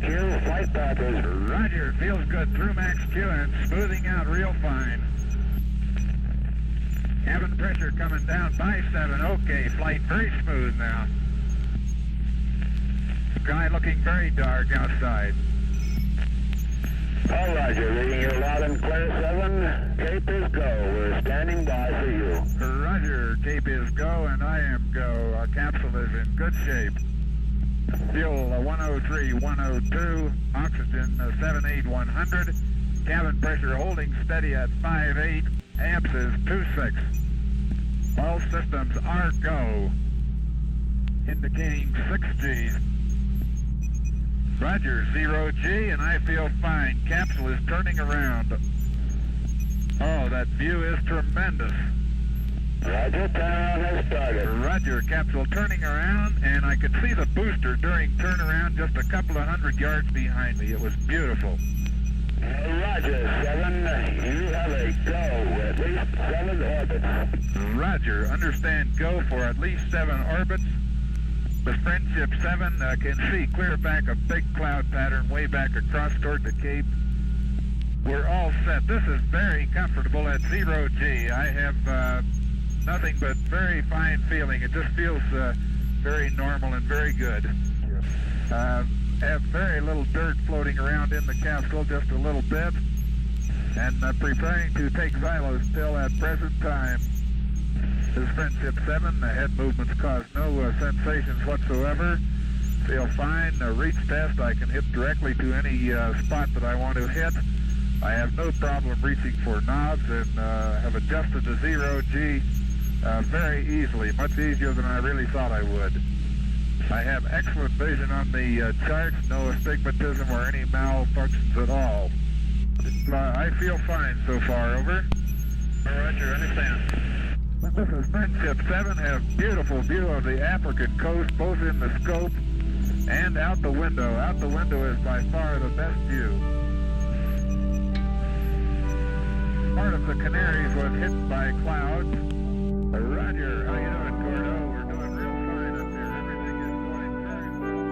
Q, flight path is Roger, feels good through max Q and smoothing out real fine. Cabin pressure coming down by 7. Okay, flight very smooth now. Sky looking very dark outside. All Roger, reading you loud and clear, 7. Cape is go. We're standing by for you. Roger, Cape is go and I am go. Our capsule is in good shape. Fuel 103, 102, oxygen 78,100. Cabin pressure holding steady at 5.8. Amps is 2.6. All systems are go. Indicating 6 Gs. Roger, 0 G, and I feel fine. Capsule is turning around. Oh, that view is tremendous. Roger, turnaround has started. Roger, capsule turning around, and I could see the booster during turnaround just a couple of 100 yards behind me. It was beautiful. Roger, 7. You have a go. At least 7 orbits. Roger, understand go for at least 7 orbits. The Friendship 7 can see clear back a big cloud pattern way back across toward the Cape. We're all set. This is very comfortable at 0 G. I have nothing but very fine feeling. It just feels very normal and very good. Have very little dirt floating around in the capsule, just a little bit. And preparing to take Xylo's pill at present time. This is Friendship 7. The head movements cause no sensations whatsoever. Feel fine. Reach test, I can hit directly to any spot that I want to hit. I have no problem reaching for knobs and have adjusted to 0 G very easily, much easier than I really thought I would. I have excellent vision on the charts, no astigmatism or any malfunctions at all. I feel fine so far, over. Roger, understand. This is Friendship 7, have beautiful view of the African coast, both in the scope and out the window. Out the window is by far the best view. Part of the Canaries was hit by clouds. Roger, how you doing, Gordo? We're doing real fine up here. Everything is going very well.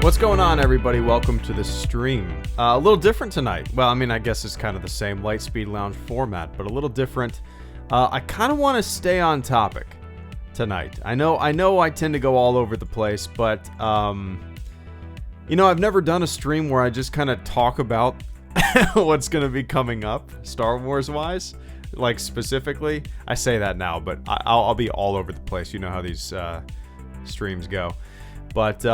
What's going on, everybody? Welcome to the stream. A little different tonight. Well, I mean, I guess it's kind of the same Lightspeed Lounge format, but a little different. I kind of want to stay on topic tonight. I know I tend to go all over the place, but you know, I've never done a stream where I just kind of talk about what's going to be coming up, Star Wars wise. Like specifically, I say that now, but I'll be all over the place. You know how these streams go. But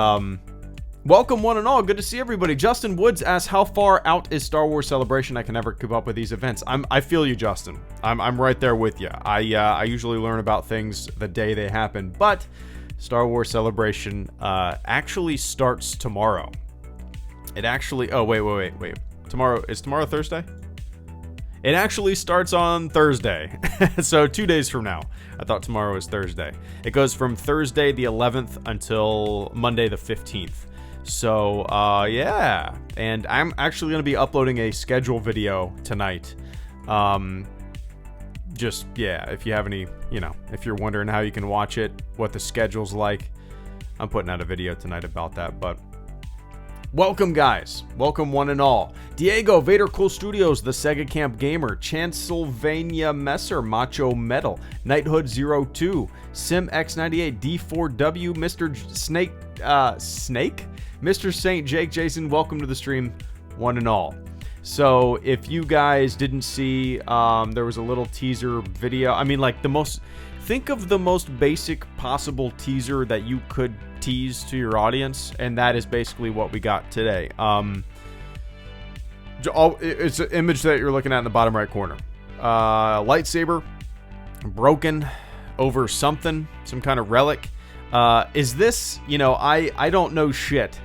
welcome one and all. Good to see everybody. Justin Woods asks, how far out is Star Wars Celebration? I can never keep up with these events. I feel you, Justin. I'm right there with you. I usually learn about things the day they happen, but Star Wars Celebration actually starts tomorrow. It actually, oh, wait. Tomorrow, is tomorrow Thursday? It actually starts on Thursday, so 2 days from now. I thought tomorrow was Thursday. It goes from Thursday the 11th until Monday the 15th. So, yeah. And I'm actually going to be uploading a schedule video tonight. Just, yeah, if you have any, you know, if you're wondering how you can watch it, what the schedule's like, I'm putting out a video tonight about that, but welcome, guys. Welcome, one and all. Diego, Vader Cool Studios, The Sega Camp Gamer, Transylvania Messer, Macho Metal, Knighthood02, Sim X98, D4W, Mr. Snake? Mr. Saint Jake Jason, welcome to the stream, one and all. So, if you guys didn't see, there was a little teaser video. I mean, like, think of the most basic possible teaser that you could tease to your audience, and that is basically what we got today. It's an image that you're looking at in the bottom right corner. Lightsaber, broken, over something, some kind of relic. Is this, I don't know shit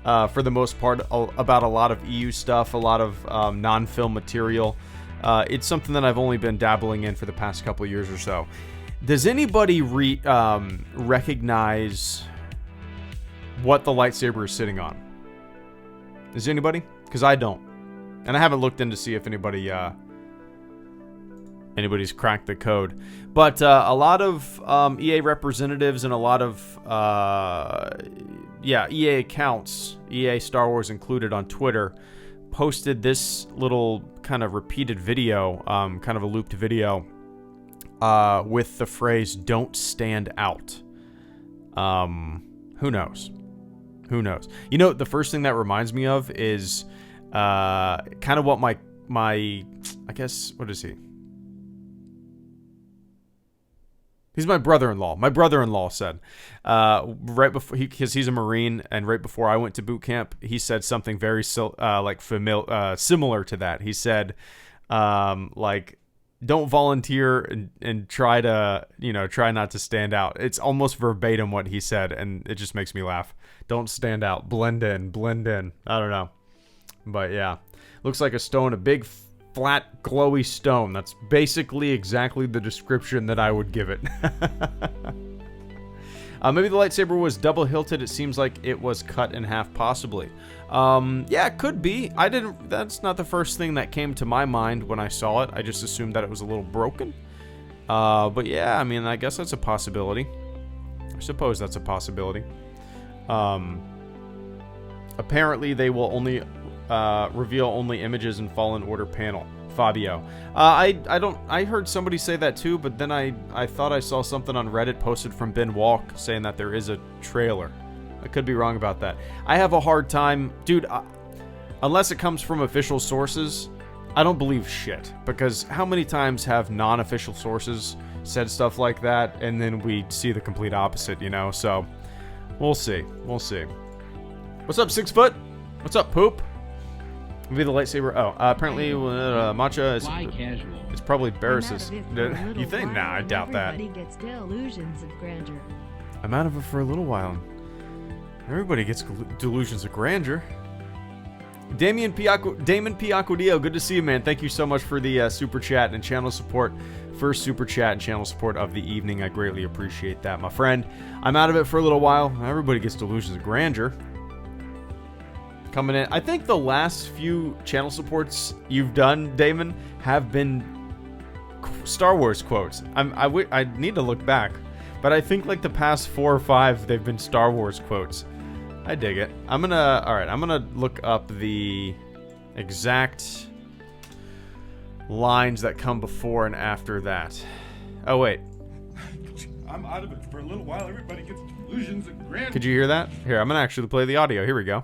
for the most part about a lot of EU stuff, a lot of non-film material. It's something that I've only been dabbling in for the past couple of years or so. Does anybody recognize what the lightsaber is sitting on? Does anybody? Because I don't. And I haven't looked in to see if anybody's cracked the code. But a lot of EA representatives and a lot of EA accounts, EA Star Wars included on Twitter, posted this little kind of repeated video, kind of a looped video, with the phrase "Don't stand out." Who knows? Who knows? The first thing that reminds me of is kind of what my I guess, what is he? He's my brother-in-law. My brother-in-law said, right before, because he's a Marine, and right before I went to boot camp, he said something very similar to that. He said, don't volunteer and try not to stand out. It's almost verbatim what he said, and it just makes me laugh. Don't stand out. Blend in. I don't know. But yeah, looks like a stone, a big, flat, glowy stone. That's basically exactly the description that I would give it. Maybe the lightsaber was double hilted. It seems like it was cut in half, possibly. Yeah, it could be. That's not the first thing that came to my mind when I saw it. I just assumed that it was a little broken. But yeah, I mean, I guess that's a possibility. I suppose that's a possibility. Apparently they will only reveal only images in Fallen Order panel. Fabio. I heard somebody say that too, but then I thought I saw something on Reddit posted from Ben Walk saying that there is a trailer. I could be wrong about that. I have a hard time, dude, unless it comes from official sources, I don't believe shit, because how many times have non-official sources said stuff like that, and then we see the complete opposite, so we'll see. What's up, 6 foot? What's up, poop? Maybe the lightsaber. Oh, apparently matcha is. It's probably Barris's. You think? Nah, I doubt that. Gets delusions of grandeur. I'm out of it for a little while. Everybody gets delusions of grandeur. Damon P. Acudillo, good to see you, man. Thank you so much for the super chat and channel support. First super chat and channel support of the evening. I greatly appreciate that, my friend. I'm out of it for a little while. Everybody gets delusions of grandeur. Coming in. I think the last few channel supports you've done, Damon, have been Star Wars quotes. I need to look back, but I think like the past 4 or 5, they've been Star Wars quotes. I dig it. I'm gonna look up the exact lines that come before and after that. Oh wait. I'm out of it for a little while. Everybody gets delusions of grandeur. Could you hear that? Here, I'm gonna actually play the audio. Here we go.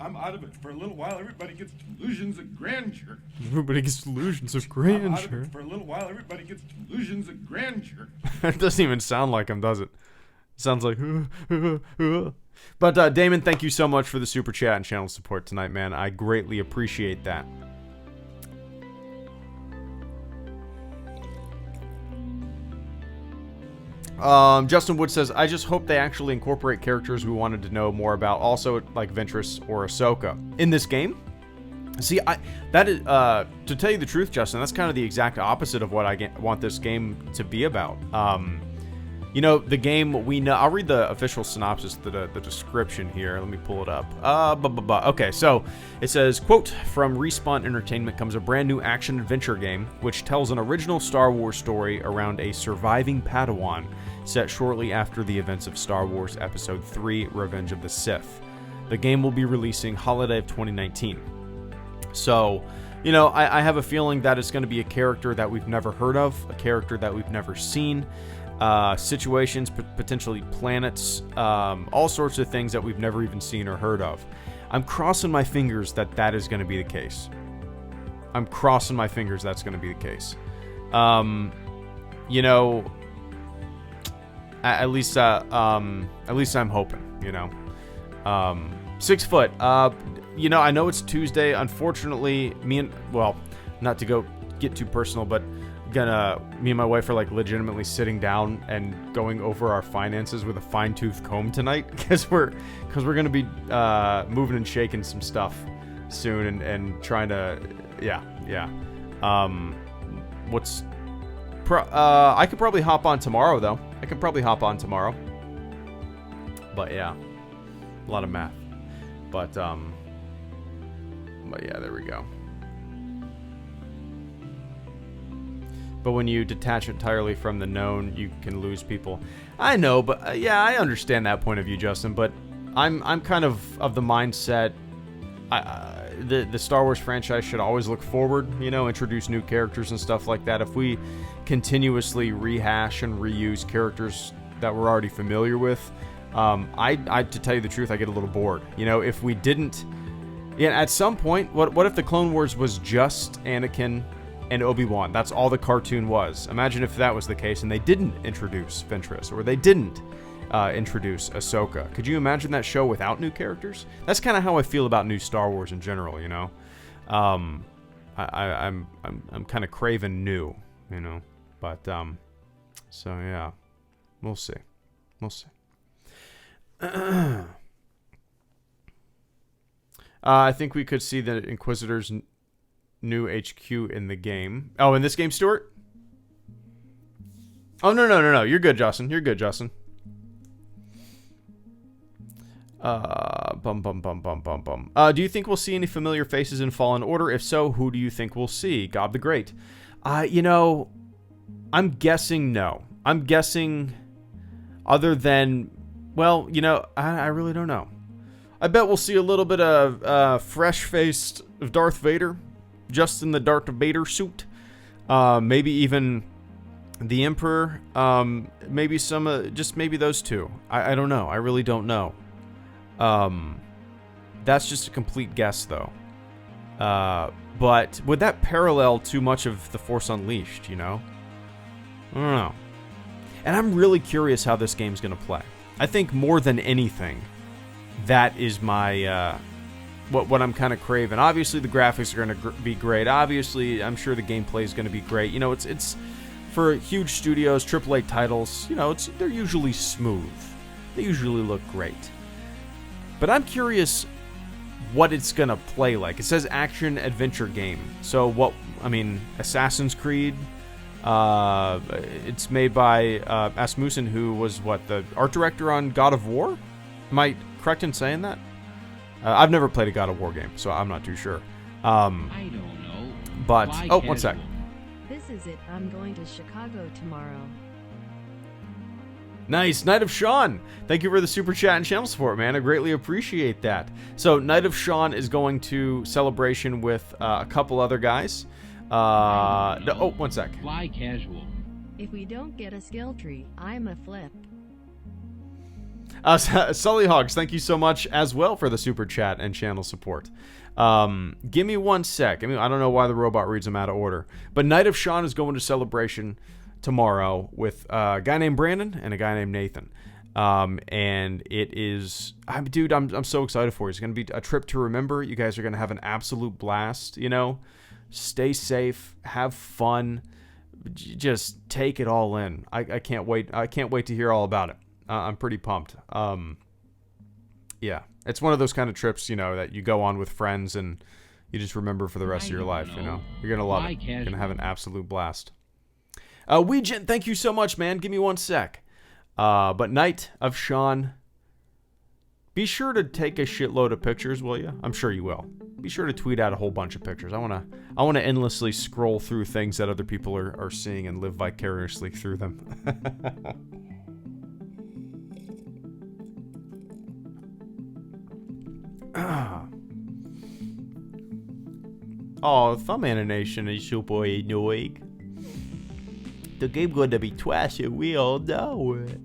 I'm out of it for a little while. Everybody gets delusions of grandeur. Everybody gets delusions of I'm out of grandeur. it for a little while. Everybody gets delusions of grandeur. It doesn't even sound like him, does it? It sounds like. But Damon, thank you so much for the super chat and channel support tonight, man. I greatly appreciate that. Justin Wood says, I just hope they actually incorporate characters we wanted to know more about, also like Ventress or Ahsoka in this game. See, that is, to tell you the truth, Justin, that's kind of the exact opposite of what I want this game to be about. The game we know. I'll read the official synopsis, the description here. Let me pull it up. Okay, so it says, quote, from Respawn Entertainment comes a brand new action-adventure game which tells an original Star Wars story around a surviving Padawan set shortly after the events of Star Wars Episode 3, Revenge of the Sith. The game will be releasing holiday of 2019. So, I have a feeling that it's going to be a character that we've never heard of, a character that we've never seen, situations, potentially planets, all sorts of things that we've never even seen or heard of. I'm crossing my fingers that is going to be the case. I'm crossing my fingers that's going to be the case. At least I'm hoping, 6 foot. I know it's Tuesday. Unfortunately, not to get too personal, but me and my wife are like legitimately sitting down and going over our finances with a fine-tooth comb tonight because we're gonna be moving and shaking some stuff soon and trying to yeah. I could probably hop on tomorrow though. But yeah, a lot of math. But yeah, there we go. But when you detach entirely from the known, you can lose people. I know, but yeah, I understand that point of view, Justin. But I'm kind of the mindset. The Star Wars franchise should always look forward. You know, introduce new characters and stuff like that. If we continuously rehash and reuse characters that we're already familiar with, to tell you the truth, I get a little bored. You know, if we didn't, yeah, at some point, what if the Clone Wars was just Anakin and Obi-Wan? That's all the cartoon was. Imagine if that was the case and they didn't introduce Ventress, or they didn't introduce Ahsoka. Could you imagine that show without new characters? That's kind of how I feel about new Star Wars in general, you know. I'm kind of craving new, you know. But so yeah, we'll see. I think we could see the Inquisitor's new HQ in the game. Oh, in this game, Stuart? Oh, no. You're good, Justin. Do you think we'll see any familiar faces in Fallen Order? If so, who do you think we'll see? Gob the Great. You know, I'm guessing no. I'm guessing other than, well, you know, I really don't know. I bet we'll see a little bit of fresh-faced Darth Vader, just in the Darth Vader suit. Maybe even the Emperor. Maybe some, just maybe those two. I don't know. I really don't know. That's just a complete guess, though. But would that parallel too much of The Force Unleashed, you know? I don't know. And I'm really curious how this game's going to play. I think more than anything, that is my, what I'm kind of craving. Obviously, the graphics are going to be great. Obviously, I'm sure the gameplay is going to be great. You know, it's for huge studios, AAA titles, you know, they're usually smooth. They usually look great. But I'm curious what it's going to play like. It says action-adventure game. So what, I mean, Assassin's Creed. It's made by Asmussen, who was, the art director on God of War? Am I correct in saying that? I've never played a God of War game, so I'm not too sure. I don't know. But, Why oh, one sec. This is it. I'm going to Chicago tomorrow. Nice. Knight of Sean. Thank you for the super chat and channel support, man. I greatly appreciate that. So, Knight of Sean is going to Celebration with a couple other guys. Oh, one sec. Fly casual. If we don't get a skill tree, I'm a flip. Sully Hogs, thank you so much as well for the super chat and channel support. Give me one sec. I mean, I don't know why the robot reads them out of order. But Knight of Sean is going to Celebration tomorrow with a guy named Brandon and a guy named Nathan. And it is, dude, I'm so excited for it. It's going to be a trip to remember. You guys are going to have an absolute blast, you know. Stay safe, have fun, just take it all in. I can't wait. I can't wait to hear all about it. I'm pretty pumped. Yeah, it's one of those kind of trips, you know, that you go on with friends and you just remember for the rest of your life. You know, you're gonna love it. You're gonna have an absolute blast. Weejin, thank you so much, man. Give me one sec. But Knight of Sean, be sure to take a shitload of pictures, will you? I'm sure you will. Be sure to tweet out a whole bunch of pictures. I wanna endlessly scroll through things that other people are seeing and live vicariously through them. Oh, thumb animation is super annoying. The game gonna be trash and we all know it.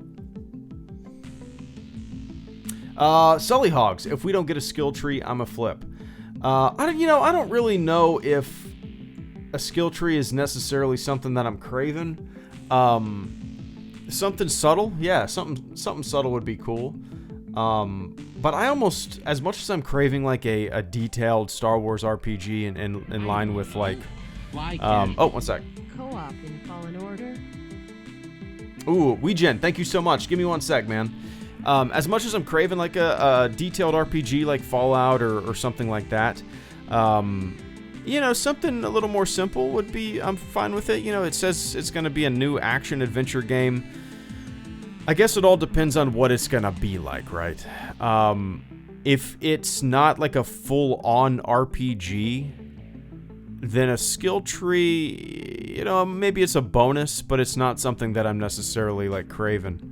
Sully Hogs, if we don't get a skill tree, I'm a flip. I don't really know if a skill tree is necessarily something that I'm craving. Something subtle, yeah, something subtle would be cool. But I almost, as much as I'm craving like a detailed Star Wars RPG in line with like, oh, one sec. Co-op co-op in Fallen Order? Ooh, Weegen, thank you so much. Give me one sec, man. As much as I'm craving like a detailed RPG like Fallout or something like that, you know, something a little more simple would be, I'm fine with it. You know, it says it's going to be a new action-adventure game. I guess it all depends on what it's going to be like, right? If it's not like a full-on RPG, then a skill tree, you know, maybe it's a bonus, but it's not something that I'm necessarily, like, craving.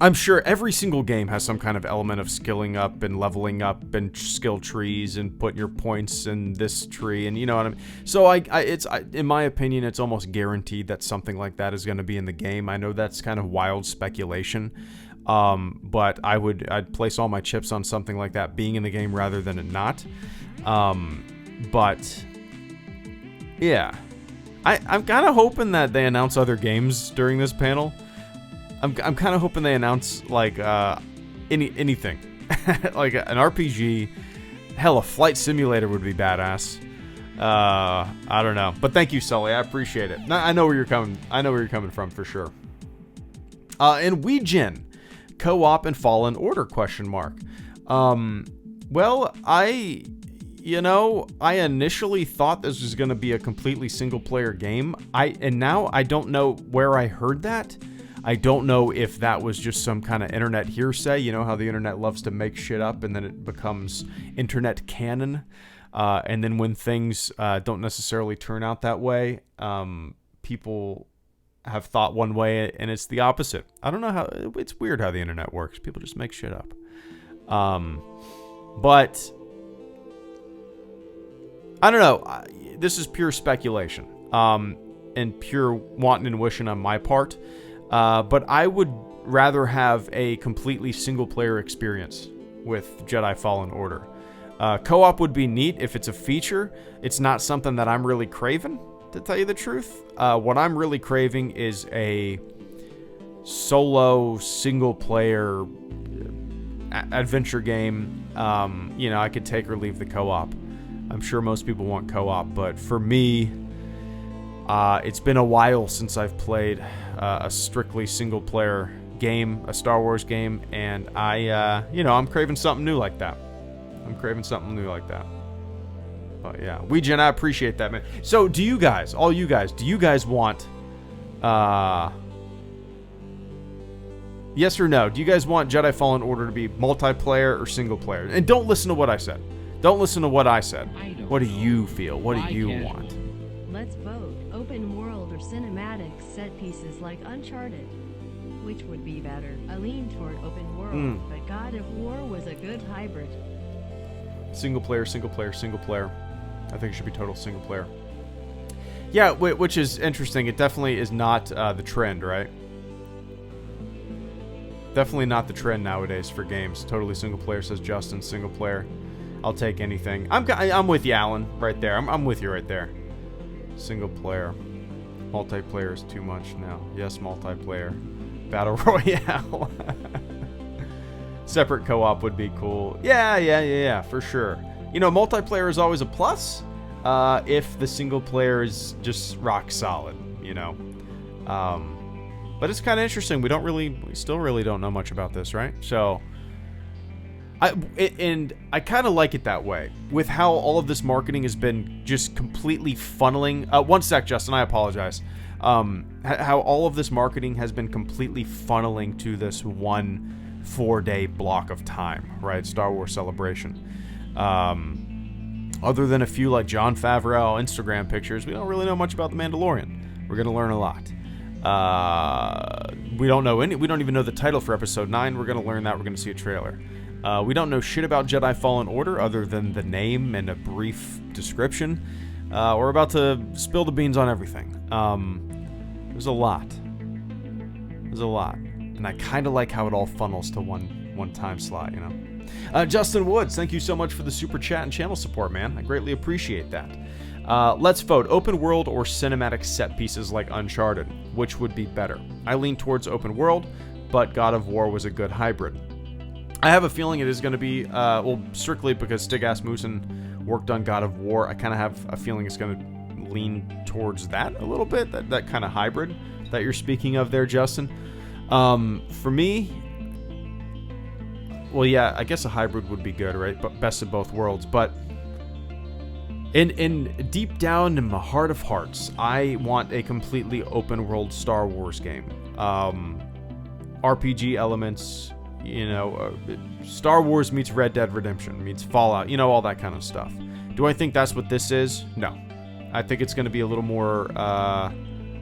I'm sure every single game has some kind of element of skilling up and leveling up and skill trees and putting your points in this tree, and you know what I mean? So it's in my opinion, it's almost guaranteed that something like that is going to be in the game. I know that's kind of wild speculation, but I'd place all my chips on something like that being in the game rather than it not. But yeah, I'm kind of hoping that they announce other games during this panel. I'm kind of hoping they announce like anything, like an RPG. Hell, a flight simulator would be badass. I don't know, but thank you, Sully. I appreciate it. I know where you're coming. I know where you're coming from for sure. And Weegen, co-op and Fallen Order ? Well, I initially thought this was going to be a completely single-player game. And now I don't know where I heard that. I don't know if that was just some kind of internet hearsay. You know how the internet loves to make shit up and then it becomes internet canon. And then when things don't necessarily turn out that way, people have thought one way and it's the opposite. I don't know how. It's weird how the internet works. People just make shit up. But I don't know. This is pure speculation and pure wanting and wishing on my part. But I would rather have a completely single-player experience with Jedi Fallen Order. Co-op would be neat if it's a feature. It's not something that I'm really craving, to tell you the truth. What I'm really craving is a solo, single-player adventure game. You know, I could take or leave the co-op. I'm sure most people want co-op, but for me, it's been a while since I've played a strictly single-player game, a Star Wars game, and I'm craving something new like that. But yeah, Weegen, I appreciate that, man. So, do you guys want, yes or no? Do you guys want Jedi Fallen Order to be multiplayer or single-player? And don't listen to what I said. What do you feel? What do you want? Let's vote. Open world or cinematic set pieces like Uncharted. Which would be better? I lean toward open world, but God of War was a good hybrid. Single player. I think it should be total single player. Yeah, which is interesting. It definitely is not the trend, right? Definitely not the trend nowadays for games. Totally single player, says Justin. Single player. I'll take anything. I'm with you, Alan, right there. I'm with you right there. Single player. Multiplayer is too much now. Yes, multiplayer. Battle Royale. Separate co-op would be cool. Yeah, for sure. You know, multiplayer is always a plus if the single player is just rock solid, you know. But it's kind of interesting. We still really don't know much about this, right? So, I kind of like it that way. With how all of this marketing has been just completely funneling... one sec, Justin, I apologize. How all of this marketing has been completely funneling to this 1 4-day block of time, right? Star Wars Celebration. Other than a few like Jon Favreau Instagram pictures, we don't really know much about The Mandalorian. We're going to learn a lot. We don't even know the title for Episode 9. We're going to learn that. We're going to see a trailer. We don't know shit about Jedi Fallen Order other than the name and a brief description. We're about to spill the beans on everything. There's a lot. And I kind of like how it all funnels to one time slot, you know. Justin Woods, thank you so much for the super chat and channel support, man. I greatly appreciate that. Let's vote. Open world or cinematic set pieces like Uncharted. Which would be better? I lean towards open world, but God of War was a good hybrid. I have a feeling it is going to be, strictly because Stig Asmussen worked on God of War. I kind of have a feeling it's going to lean towards that a little bit, that kind of hybrid that you're speaking of there, Justin. For me, well, yeah, I guess a hybrid would be good, right? But best of both worlds. But in deep down in my heart of hearts, I want a completely open world Star Wars game. RPG elements, Star Wars meets Red Dead Redemption, meets Fallout, all that kind of stuff. Do I think that's what this is? No. I think it's going to be a little more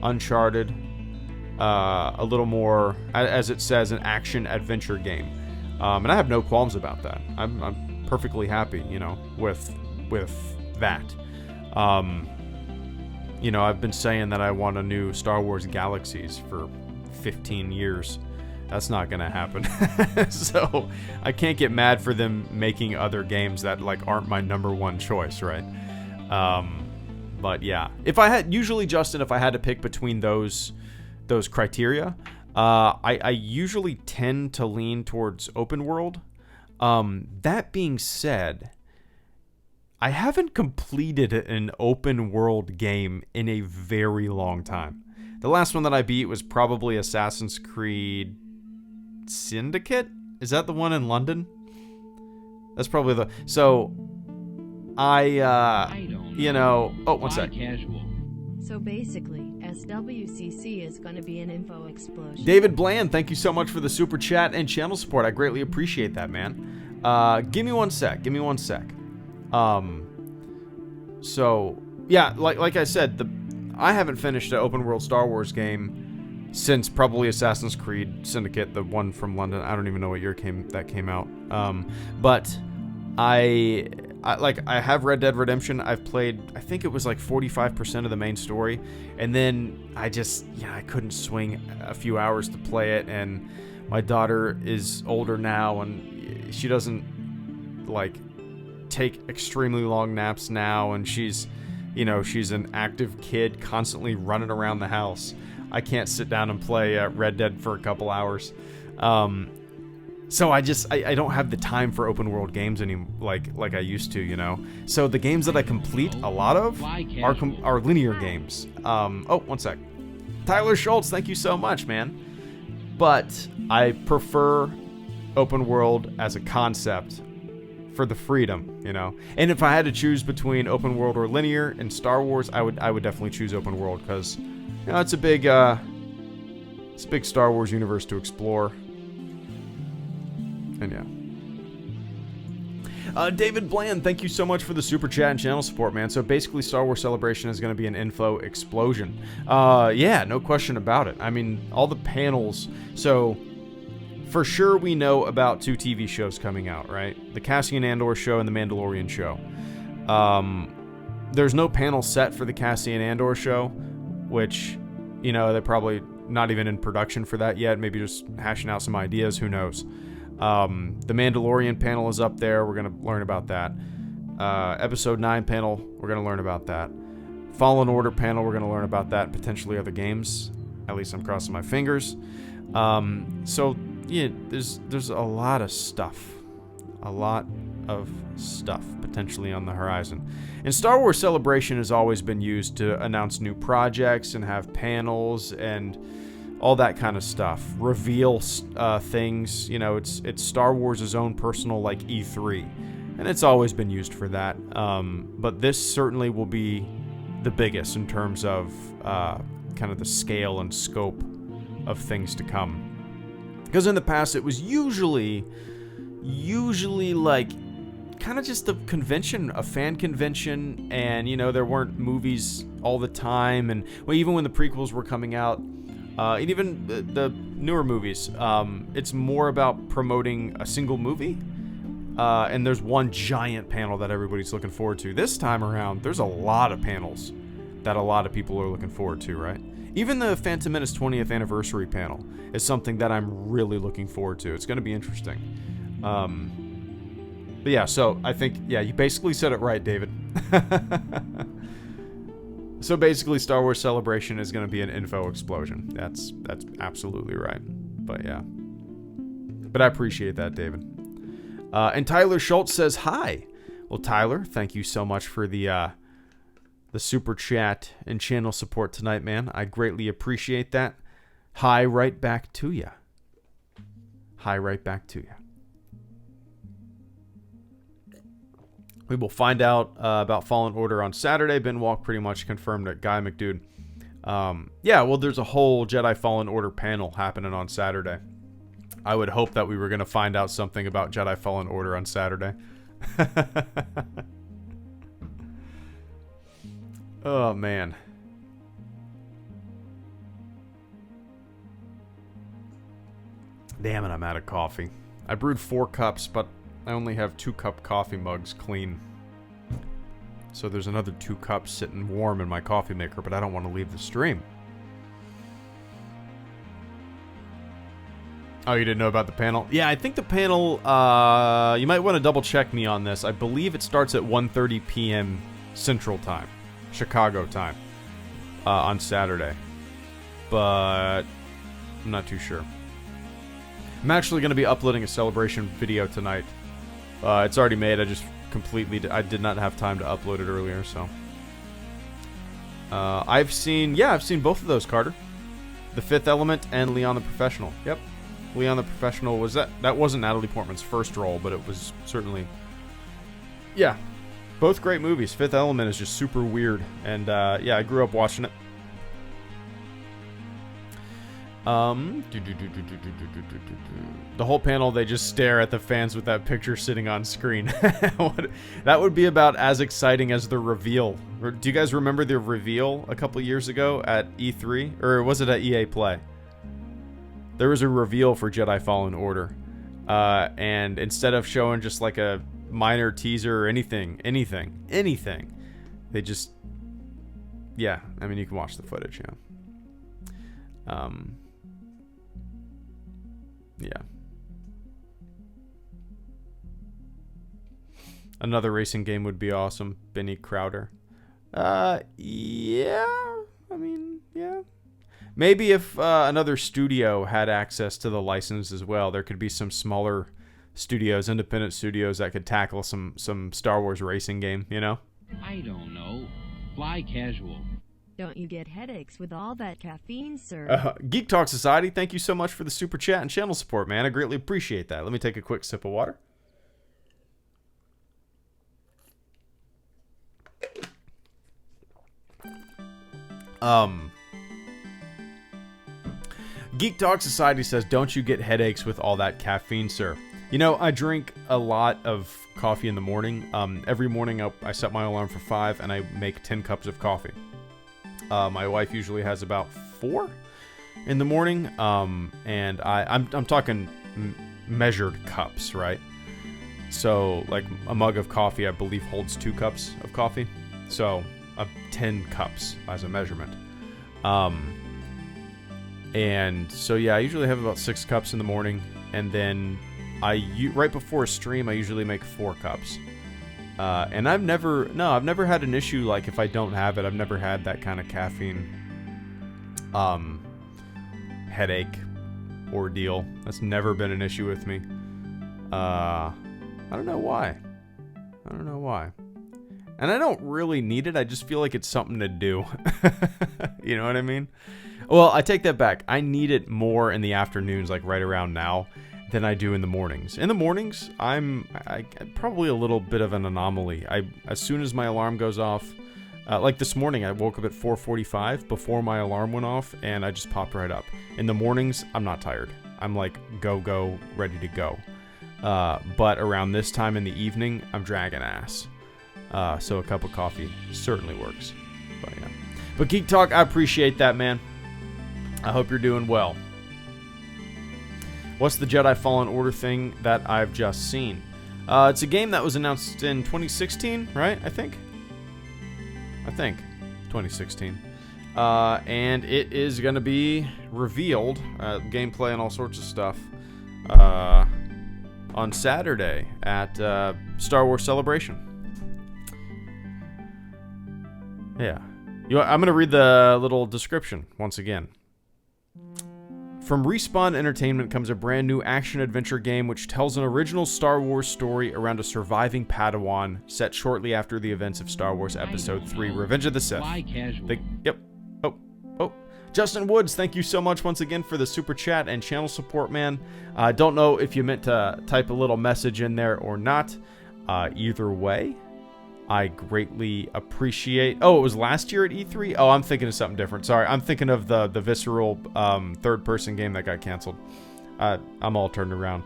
Uncharted, a little more, as it says, an action-adventure game. And I have no qualms about that. I'm perfectly happy, with that. I've been saying that I want a new Star Wars Galaxies for 15 years. That's not gonna happen. So I can't get mad for them making other games that aren't my number one choice, right? But yeah, Justin, if I had to pick between those criteria, I usually tend to lean towards open world. That being said, I haven't completed an open world game in a very long time. The last one that I beat was probably Assassin's Creed Syndicate? Is that the one in London? That's probably the... So, I don't know. one sec. Casual. So basically, SWCC is going to be an info explosion. David Bland, thank you so much for the super chat and channel support. I greatly appreciate that, man. Give me one sec. So, yeah, like I said, I haven't finished an open world Star Wars game since probably Assassin's Creed Syndicate, the one from London. I don't even know what year that came out. But I have Red Dead Redemption. I've played, I think it was 45% of the main story, and then I couldn't swing a few hours to play it. And my daughter is older now, and she doesn't take extremely long naps now, and she's an active kid constantly running around the house. I can't sit down and play Red Dead for a couple hours. So I don't have the time for open world games like I used to, So the games that I complete a lot of are linear games. One sec. Tyler Schultz, thank you so much, man. But I prefer open world as a concept for the freedom, And if I had to choose between open world or linear in Star Wars, I would definitely choose open world, because it's a big Star Wars universe to explore. And yeah. David Bland, thank you so much for the super chat and channel support, man. So basically, Star Wars Celebration is going to be an info explosion. Yeah, no question about it. I mean, all the panels. So for sure, we know about 2 TV shows coming out, right? The Cassian Andor show and the Mandalorian show. There's no panel set for the Cassian Andor show, which, they're probably not even in production for that yet. Maybe just hashing out some ideas. Who knows? The Mandalorian panel is up there. We're going to learn about that. Episode 9 panel, we're going to learn about that. Fallen Order panel, we're going to learn about that, and potentially other games. At least I'm crossing my fingers. So, yeah, there's a lot of stuff. A lot of stuff potentially on the horizon. And Star Wars Celebration has always been used to announce new projects and have panels and all that kind of stuff. Reveal things. It's Star Wars' own personal E3. And it's always been used for that. But this certainly will be the biggest in terms of kind of the scale and scope of things to come. Because in the past, it was usually kind of just a convention, a fan convention, and there weren't movies all the time, and even when the prequels were coming out, and even the newer movies, it's more about promoting a single movie, and there's one giant panel that everybody's looking forward to. This time around, there's a lot of panels that a lot of people are looking forward to, right? Even the Phantom Menace 20th anniversary panel is something that I'm really looking forward to. It's going to be interesting. But yeah, so I think, you basically said it right, David. So basically, Star Wars Celebration is going to be an info explosion. That's absolutely right. But yeah. But I appreciate that, David. And Tyler Schultz says hi. Well, Tyler, thank you so much for the the super chat and channel support tonight, man. I greatly appreciate that. Hi, right back to ya. Hi, right back to ya. We will find out about Fallen Order on Saturday. Ben Walk pretty much confirmed it. Guy McDude. Yeah, well, there's a whole Jedi Fallen Order panel happening on Saturday. I would hope that we were going to find out something about Jedi Fallen Order on Saturday. Oh, man. Damn it, I'm out of coffee. I brewed 4 cups, but I only have 2-cup coffee mugs clean. So there's another 2 cups sitting warm in my coffee maker, but I don't want to leave the stream. Oh, you didn't know about the panel? Yeah, I think the panel, you might want to double check me on this. I believe it starts at 1:30 p.m. Central Time, Chicago time, on Saturday. But I'm not too sure. I'm actually going to be uploading a celebration video tonight. It's already made. I did not have time to upload it earlier, so. I've seen both of those, Carter. The Fifth Element and Leon the Professional. Yep. Leon the Professional was that wasn't Natalie Portman's first role, but it was certainly, yeah, both great movies. Fifth Element is just super weird, and yeah, I grew up watching it. The whole panel, they just stare at the fans with that picture sitting on screen. That would be about as exciting as the reveal. Do you guys remember the reveal a couple years ago at E3? Or was it at EA Play? There was a reveal for Jedi Fallen Order. And instead of showing just like a minor teaser or anything, they just... Yeah, I mean, you can watch the footage, yeah. Yeah. Another racing game would be awesome. Benny Crowder. Yeah. I mean, yeah. Maybe if another studio had access to the license as well, there could be some smaller studios, independent studios that could tackle some Star Wars racing game, you know? I don't know. Fly casual. Don't you get headaches with all that caffeine, sir? Geek Talk Society, thank you so much for the super chat and channel support, man. I greatly appreciate that. Let me take a quick sip of water. Geek Talk Society says, don't you get headaches with all that caffeine, sir? You know, I drink a lot of coffee in the morning. Every morning I set my alarm for 5 and I make 10 cups of coffee. My wife usually has about 4 in the morning, and I'm talking measured cups, right? So, like, a mug of coffee, I believe, holds 2 cups of coffee. So, 10 cups as a measurement. And so, yeah, I usually have about 6 cups in the morning, and then right before a stream, I usually make 4 cups. And I've never had an issue, like, if I don't have it, I've never had that kind of caffeine, headache ordeal. That's never been an issue with me. I don't know why. And I don't really need it, I just feel like it's something to do. You know what I mean? Well, I take that back. I need it more in the afternoons, like right around now, than I do in the mornings. In the mornings, I'm probably a little bit of an anomaly. As soon as my alarm goes off, like this morning, I woke up at 4:45 before my alarm went off, and I just popped right up. In the mornings, I'm not tired. I'm like, go, ready to go. But around this time in the evening, I'm dragging ass. So a cup of coffee certainly works. But yeah. But Geek Talk, I appreciate that, man. I hope you're doing well. What's the Jedi Fallen Order thing that I've just seen? It's a game that was announced in 2016, right? I think 2016. And it is going to be revealed, gameplay and all sorts of stuff, on Saturday at Star Wars Celebration. Yeah. I'm going to read the little description once again. From Respawn Entertainment comes a brand new action-adventure game which tells an original Star Wars story around a surviving Padawan set shortly after the events of Star Wars Episode 3, Revenge of the Sith. Fly casual. Yep. Oh. Justin Woods, thank you so much once again for the super chat and channel support, man. I don't know if you meant to type a little message in there or not. Either way, I greatly appreciate... Oh, it was last year at E3? Oh, I'm thinking of something different. Sorry, I'm thinking of the visceral third-person game that got canceled. I'm all turned around.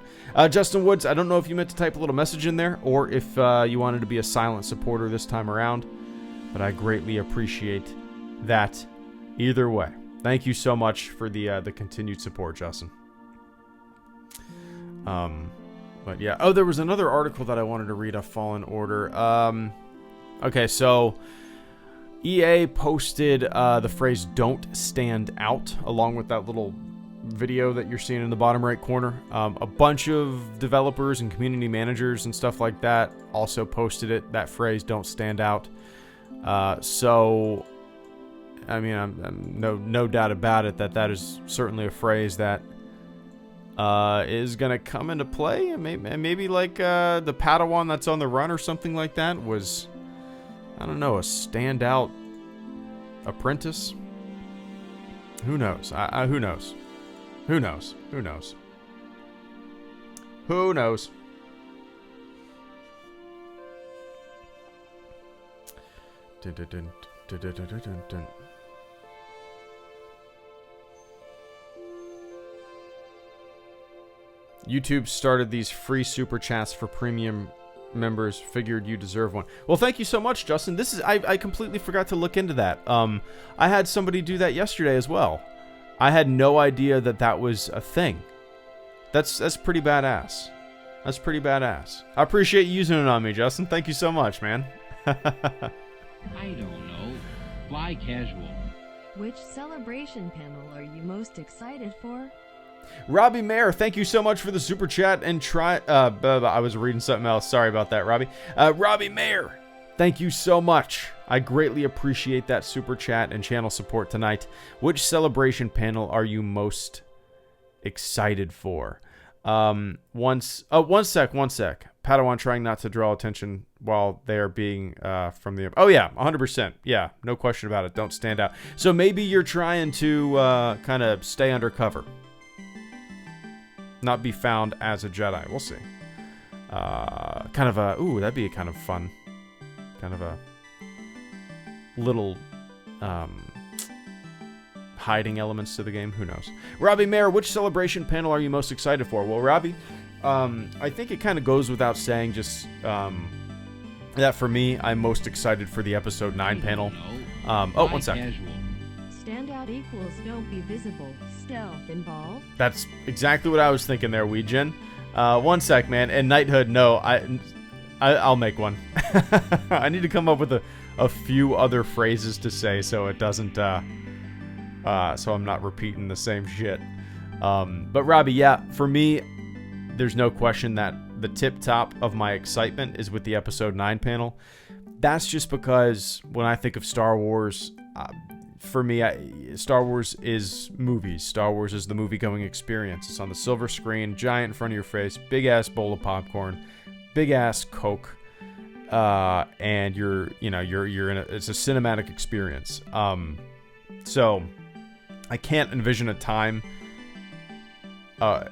Justin Woods, I don't know if you meant to type a little message in there or if you wanted to be a silent supporter this time around, but I greatly appreciate that either way. Thank you so much for the continued support, Justin. But yeah. Oh, there was another article that I wanted to read off Fallen Order. Okay, so EA posted the phrase "don't stand out" along with that little video that you're seeing in the bottom right corner. A bunch of developers and community managers and stuff like that also posted it, that phrase "don't stand out." So, I mean, I'm no doubt about it that is certainly a phrase that is going to come into play. And maybe like the Padawan that's on the run or something like that was... I don't know, a standout apprentice? Who knows? Who knows? Who knows? Who knows? Who knows? YouTube started these free super chats for premium members. Figured you deserve one. Well, thank you so much, Justin. This is I completely forgot to look into that. I had somebody do that yesterday as well. I had no idea that was a thing. That's pretty badass. That's pretty badass. I appreciate you using it on me, Justin. Thank you so much, man. I don't know. Fly casual. Which celebration panel are you most excited for? Robbie Mayer, thank you so much for the super chat and I was reading something else. Sorry about that, Robbie. Robbie Mayer, thank you so much. I greatly appreciate that super chat and channel support tonight. Which celebration panel are you most excited for? One sec. Padawan trying not to draw attention while they're being from the... Oh, yeah, 100%. Yeah, no question about it. Don't stand out. So maybe you're trying to kind of stay undercover. Not be found as a Jedi. We'll see. Kind of a... Ooh, that'd be a kind of fun. Kind of a little... hiding elements to the game. Who knows? Robbie Mayer, which celebration panel are you most excited for? Well, Robbie, I think it kind of goes without saying just that for me, I'm most excited for the Episode 9 panel. Oh, one sec. Standout equals don't be visible. Stealth involved? That's exactly what I was thinking there, Weejin. One sec, man. And Knighthood, no, I'll make one. I need to come up with a few other phrases to say so it doesn't... so I'm not repeating the same shit. But Robbie, yeah, for me, there's no question that the tip top of my excitement is with the Episode 9 panel. That's just because when I think of Star Wars, for me, Star Wars is movies. Star Wars is the movie-going experience. It's on the silver screen, giant in front of your face, big-ass bowl of popcorn, big-ass Coke, and you're in it's a cinematic experience. So... I can't envision a time in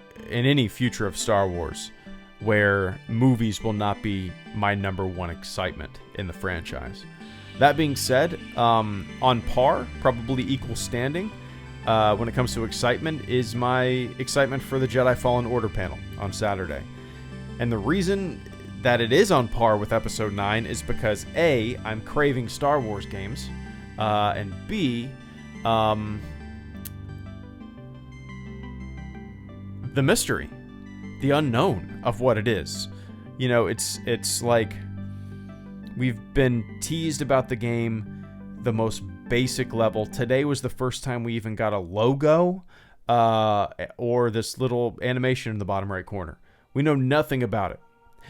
any future of Star Wars where movies will not be my number one excitement in the franchise. That being said, on par, probably equal standing, when it comes to excitement, is my excitement for the Jedi Fallen Order panel on Saturday. And the reason that it is on par with Episode 9 is because A, I'm craving Star Wars games, and B, the mystery, the unknown of what it is. You know, it's like we've been teased about the game the most basic level. Today was the first time we even got a logo or this little animation in the bottom right corner. We know nothing about it.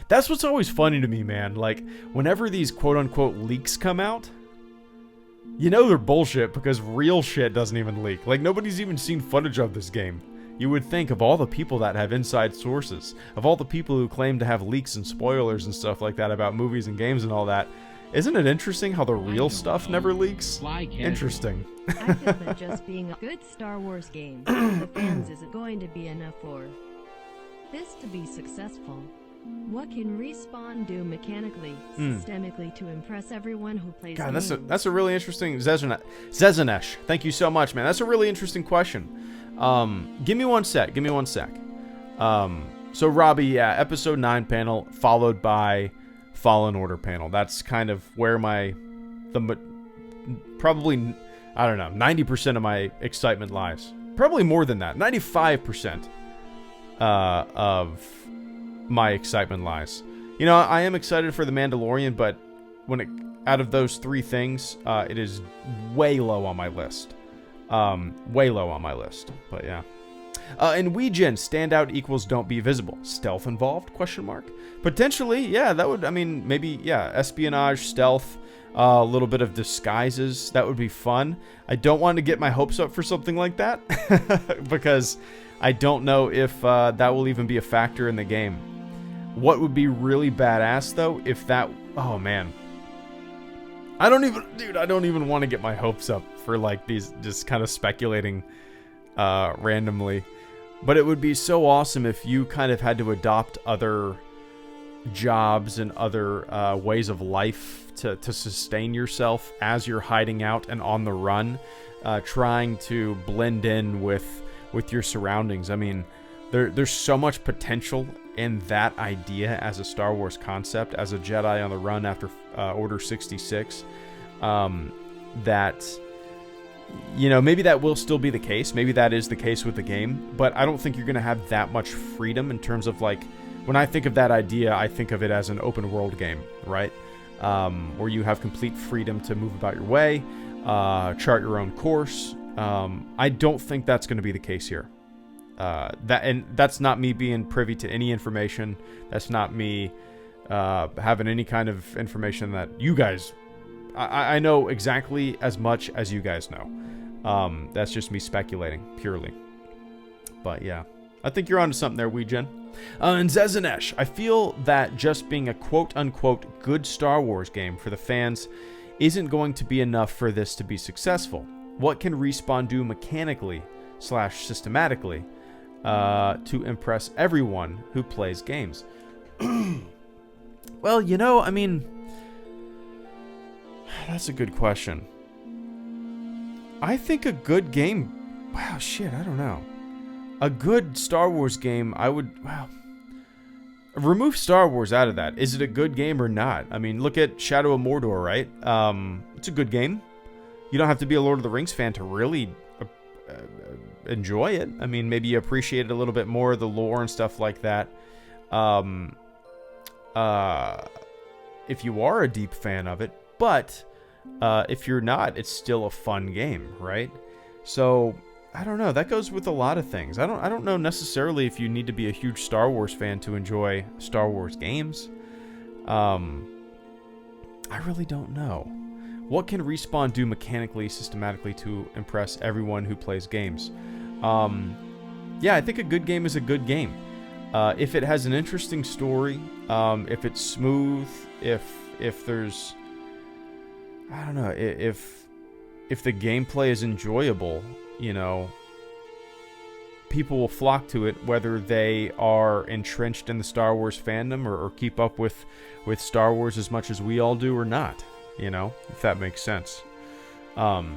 That's what's always funny to me, man. Like, whenever these quote-unquote leaks come out, you know they're bullshit because real shit doesn't even leak. Like, nobody's even seen footage of this game. You would think of all the people that have inside sources, of all the people who claim to have leaks and spoilers and stuff like that about movies and games and all that. Isn't it interesting how the real stuff never leaks? Interesting. I feel that just being a good Star Wars game for the fans isn't going to be enough for this to be successful. What can Respawn do mechanically, systemically to impress everyone who plays games? That's a really interesting... Zezanesh, thank you so much, man. That's a really interesting question. Give me one sec. So, Robbie, yeah, Episode 9 panel, followed by Fallen Order panel. That's kind of where probably, I don't know, 90% of my excitement lies. Probably more than that. 95% of my excitement lies. You know, I am excited for The Mandalorian, but out of those three things, it is way low on my list. Way low on my list, but yeah. And Weegen, standout equals don't be visible. Stealth involved? ? Potentially, yeah, that would, I mean, maybe, yeah, espionage, stealth, a little bit of disguises. That would be fun. I don't want to get my hopes up for something like that because I don't know if that will even be a factor in the game. What would be really badass, though, if that, oh man. I don't even want to get my hopes up for like these, just kind of speculating randomly. But it would be so awesome if you kind of had to adopt other jobs and other ways of life to sustain yourself as you're hiding out and on the run, trying to blend in with your surroundings. I mean, there's so much potential in that idea as a Star Wars concept, as a Jedi on the run after Order 66, that, you know, maybe that will still be the case. Maybe that is the case with the game, but I don't think you're going to have that much freedom in terms of, like, when I think of that idea, I think of it as an open world game, right? Where you have complete freedom to move about your way, chart your own course. I don't think that's going to be the case here. That's not me being privy to any information. That's not me having any kind of information that you guys... I know exactly as much as you guys know. That's just me speculating, purely. But yeah, I think you're onto something there, Weegen. And Zezanesh, I feel that just being a quote-unquote good Star Wars game for the fans isn't going to be enough for this to be successful. What can Respawn do mechanically / systematically to impress everyone who plays games? Well, you know, I mean, that's a good question. I think a good game... Wow, shit, I don't know. A good Star Wars game, I would... Wow. Remove Star Wars out of that. Is it a good game or not? I mean, look at Shadow of Mordor, right? It's a good game. You don't have to be a Lord of the Rings fan to really enjoy it. I mean, maybe you appreciate it a little bit more, the lore and stuff like that. If you are a deep fan of it. But if you're not, it's still a fun game, right? So... I don't know. That goes with a lot of things. I don't know necessarily if you need to be a huge Star Wars fan to enjoy Star Wars games. I really don't know. What can Respawn do mechanically, systematically to impress everyone who plays games? Yeah, I think a good game is a good game. If it has an interesting story, if it's smooth, if there's... I don't know, if the gameplay is enjoyable... You know, people will flock to it whether they are entrenched in the Star Wars fandom or keep up with Star Wars as much as we all do or not, you know, if that makes sense. But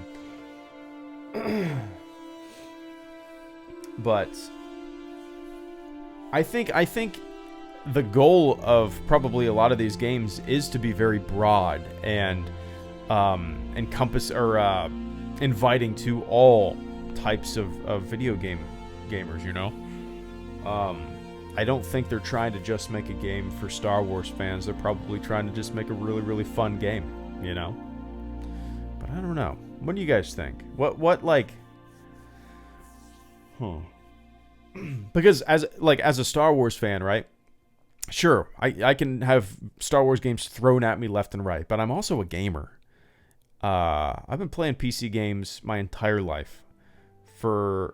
I think the goal of probably a lot of these games is to be very broad and encompass or inviting to all types of video gamers, you know. I don't think they're trying to just make a game for Star Wars fans. They're probably trying to just make a really, really fun game, you know. But I don't know. What do you guys think? What like... Because as a Star Wars fan, right? Sure, I can have Star Wars games thrown at me left and right, but I'm also a gamer. I've been playing PC games my entire life for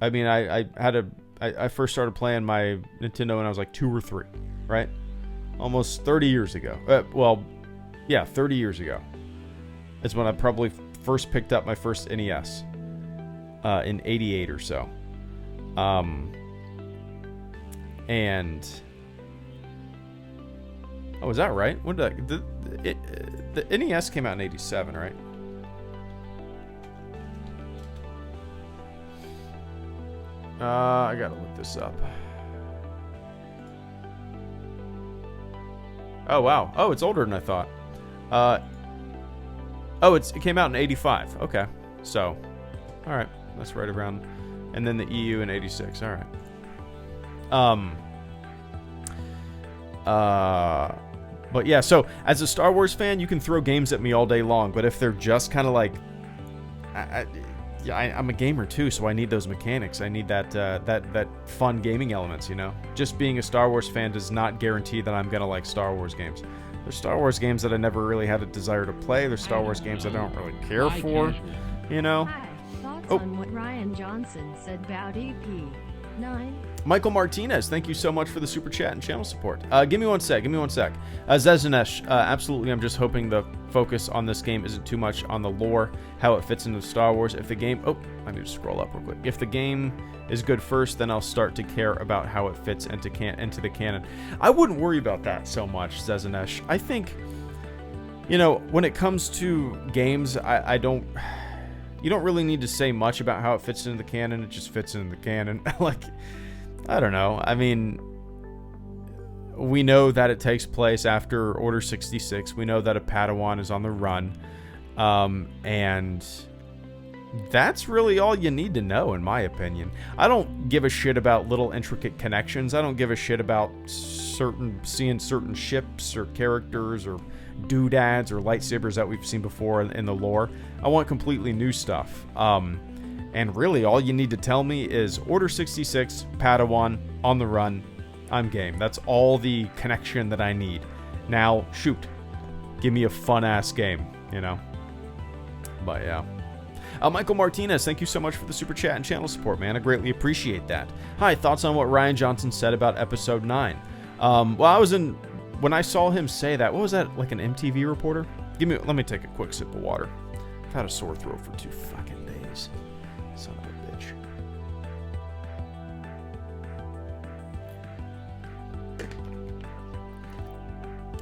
I mean, I first started playing my Nintendo when I was like 2 or 3, right? Almost 30 years ago. Well, yeah, 30 years ago. It's when I probably first picked up my first NES in 88 or so. And oh, is that right? When did the NES came out in 87, right? I gotta look this up. Oh wow. Oh, it's older than I thought. Oh, it came out in 85. Okay, so all right, that's right around. And then the EU in 86. All right. But yeah, so as a Star Wars fan, you can throw games at me all day long, but if they're just kind of like, I'm a gamer too, so I need those mechanics. I need that fun gaming elements, you know? Just being a Star Wars fan does not guarantee that I'm gonna like Star Wars games. There's Star Wars games that I never really had a desire to play. There's Star Wars games I don't really care for, you know? Hi, thoughts on what Ryan Johnson said about EP9? Michael Martinez, thank you so much for the super chat and channel support. Give me one sec. Zezanesh, absolutely, I'm just hoping the focus on this game isn't too much on the lore, how it fits into Star Wars. If the game... Oh, I need to scroll up real quick. If the game is good first, then I'll start to care about how it fits into the canon. I wouldn't worry about that so much, Zezanesh. I think, you know, when it comes to games, I don't... You don't really need to say much about how it fits into the canon. It just fits into the canon. Like... I don't know. I mean, we know that it takes place after Order 66. We know that a Padawan is on the run. And that's really all you need to know, in my opinion. I don't give a shit about little intricate connections. I don't give a shit about seeing certain ships or characters or doodads or lightsabers that we've seen before in the lore. I want completely new stuff. And really, all you need to tell me is Order 66, Padawan, on the run, I'm game. That's all the connection that I need. Now, shoot. Give me a fun-ass game, you know? But, yeah. Michael Martinez, thank you so much for the super chat and channel support, man. I greatly appreciate that. Hi, thoughts on what Ryan Johnson said about Episode 9? Well, when I saw him say that, what was that, like an MTV reporter? Let me take a quick sip of water. I've had a sore throat for 2 fucking days. Son of a bitch.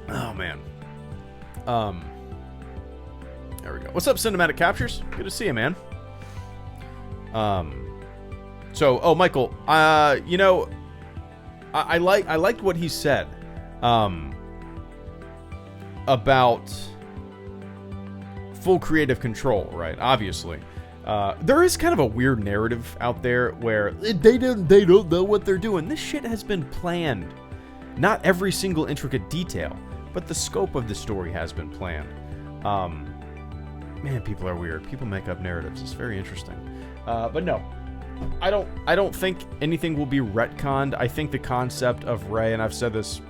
Oh, man. There we go. What's up, Cinematic Captures? Good to see you, man. So, Michael, you know, I liked what he said, about full creative control, right? Obviously. There is kind of a weird narrative out there where they don't know what they're doing. This shit has been planned. Not every single intricate detail, but the scope of the story has been planned. Man, people are weird. People make up narratives. It's very interesting. But no, I don't think anything will be retconned. I think the concept of Rey, and I've said this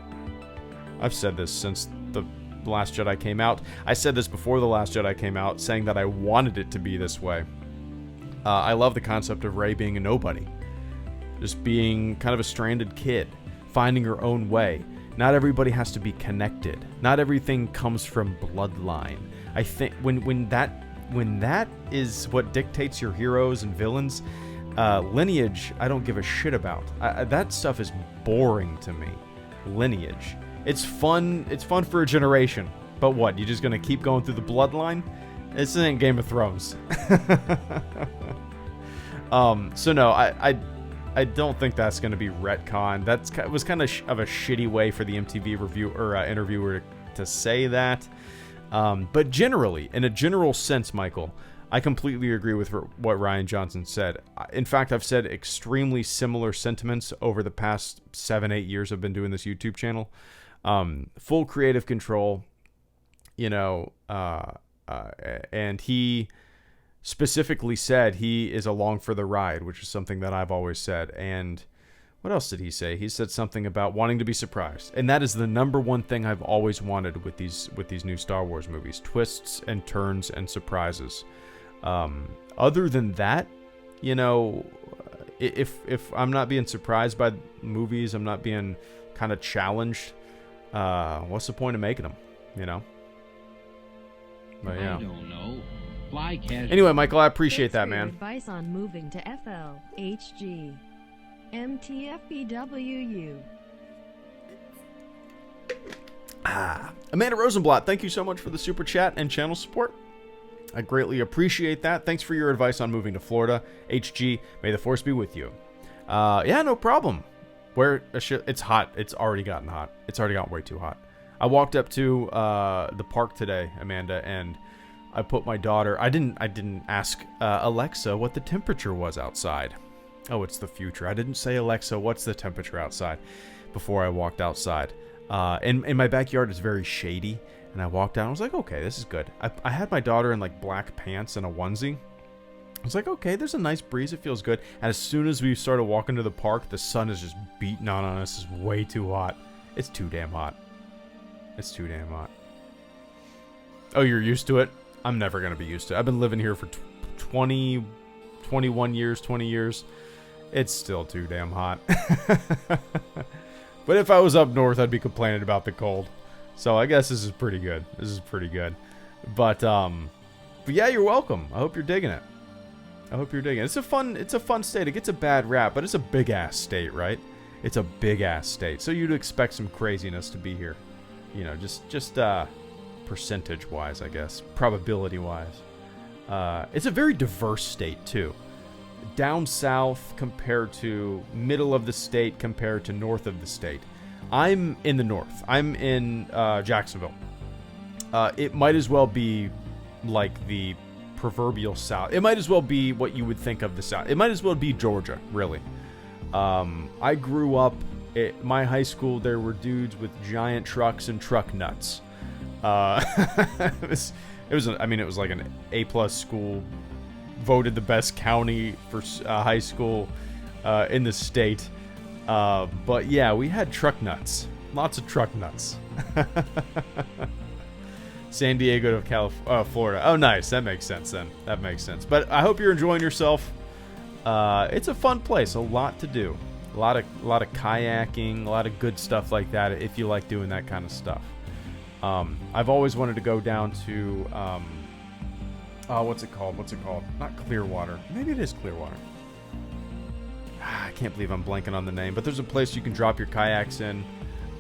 since the Last Jedi came out. I said this before The Last Jedi came out, saying that I wanted it to be this way. I love the concept of Rey being a nobody. Just being kind of a stranded kid, finding her own way. Not everybody has to be connected. Not everything comes from bloodline. I think when that is what dictates your heroes and villains, lineage, I don't give a shit about. That stuff is boring to me. Lineage. It's fun for a generation. But what, you just gonna keep going through the bloodline? This ain't Game of Thrones. So no, I don't think that's gonna be retcon. That was kind of a shitty way for the MTV interviewer to say that. But generally, in a general sense, Michael, I completely agree with what Ryan Johnson said. In fact, I've said extremely similar sentiments over the past 7-8 years I've been doing this YouTube channel. Full creative control, you know, and he specifically said he is along for the ride, which is something that I've always said. And what else did he say? He said something about wanting to be surprised, and that is the number one thing I've always wanted with these new Star Wars movies: twists and turns and surprises. Other than that, you know, if I'm not being surprised by movies, I'm not being kind of challenged, what's the point of making them, you know? But yeah. I don't know. Fly casual. Anyway, Michael, I appreciate Thanks that, for your man. advice on moving to FL, HG, MTFBWU. Amanda Rosenblatt, thank you so much for the super chat and channel support. I greatly appreciate that. Thanks for your advice on moving to Florida. HG, may the force be with you. Yeah, no problem. It's hot. It's already gotten hot. It's already gotten way too hot. I walked up to the park today, Amanda, and I put my daughter. I didn't ask Alexa what the temperature was outside. Oh, it's the future. I didn't say, Alexa, what's the temperature outside before I walked outside. And my backyard is very shady. And I walked out and I was like, okay, this is good. I had my daughter in like black pants and a onesie. I was like, okay, there's a nice breeze. It feels good. And as soon as we started walking to the park, the sun is just beating on us. It's way too hot. It's too damn hot. It's too damn hot. Oh, you're used to it? I'm never going to be used to it. I've been living here for 21 years, 20 years. It's still too damn hot. But if I was up north, I'd be complaining about the cold. So I guess this is pretty good. This is pretty good. But yeah, you're welcome. I hope you're digging it. I hope you're digging it. It's a fun state. It gets a bad rap, but it's a big ass state, right? It's a big ass state. So you'd expect some craziness to be here. You know, just percentage wise, I guess. Probability wise. It's a very diverse state too. Down south compared to middle of the state compared to north of the state. I'm in the north. I'm in Jacksonville. It might as well be like the proverbial south. It might as well be what you would think of the south. It might as well be Georgia, really. I grew up at my high school. There were dudes with giant trucks and truck nuts. It was like an A+ school, voted the best county for high school in the state. But yeah, we had truck nuts. Lots of truck nuts. San Diego to Florida. Oh, nice. That makes sense then. That makes sense. But I hope you're enjoying yourself. It's a fun place. A lot to do. A lot of kayaking. A lot of good stuff like that if you like doing that kind of stuff. I've always wanted to go down to... what's it called? Not Clearwater. Maybe it is Clearwater. I can't believe I'm blanking on the name, but there's a place you can drop your kayaks in